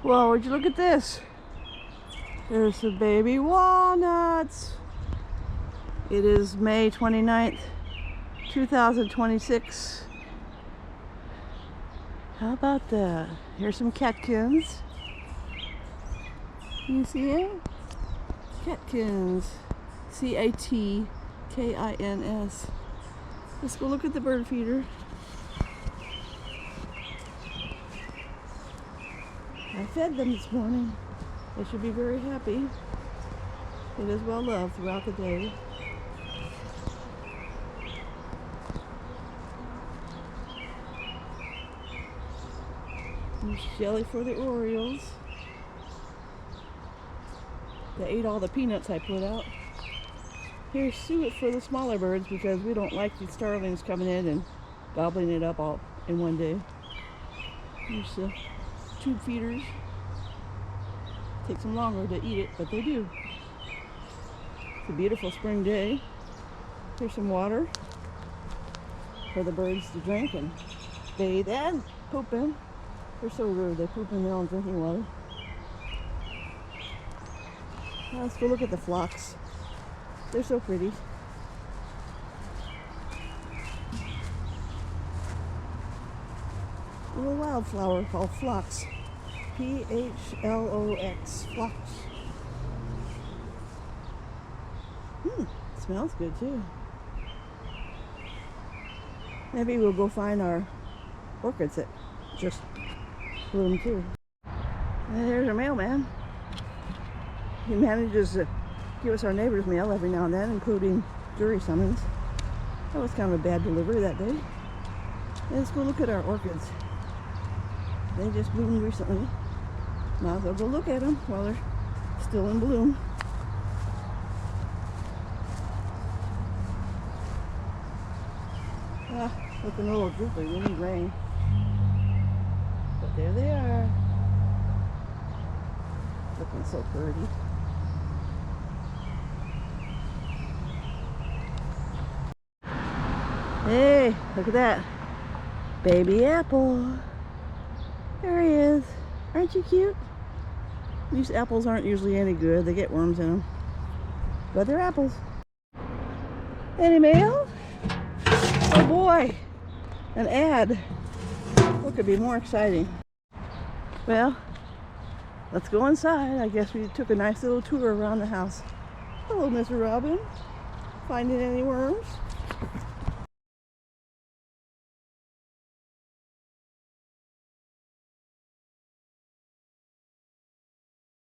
Whoa, would you look at this? There's some baby walnuts. It is May 29th, 2026. How about that? Here's some catkins. You see it? Catkins. C-A-T-K-I-N-S. Let's go look at the bird feeder. I fed them this morning. They should be very happy. It is well loved throughout the day. There's jelly for the Orioles. They ate all the peanuts I put out. Here's suet for the smaller birds because we don't like the starlings coming in and gobbling it up all in one day. Here's the tube feeders. Takes them longer to eat it, but they do. It's a beautiful spring day. Here's some water for the birds to drink and bathe and poop in. They're so rude, they poop in their own drinking water. Now let's go look at the phlox. They're so pretty. A little wildflower called phlox. P-H-L-O-X. Phlox. Smells good too. Maybe we'll go find our orchids that just bloom too. And there's our mailman. He manages to give us our neighbor's mail every now and then, including jury summons. That was kind of a bad delivery that day. Let's go look at our orchids. They just bloomed recently. Might as well go look at them while they're still in bloom. Looking a little droopy, we need rain. But there they are. Looking so pretty. Hey, look at that. Baby apple. There he is. Aren't you cute? These apples aren't usually any good. They get worms in them. But they're apples. Any mail? Oh boy. An ad. What could be more exciting? Well, let's go inside. I guess we took a nice little tour around the house. Hello, Mr. Robin. Finding any worms?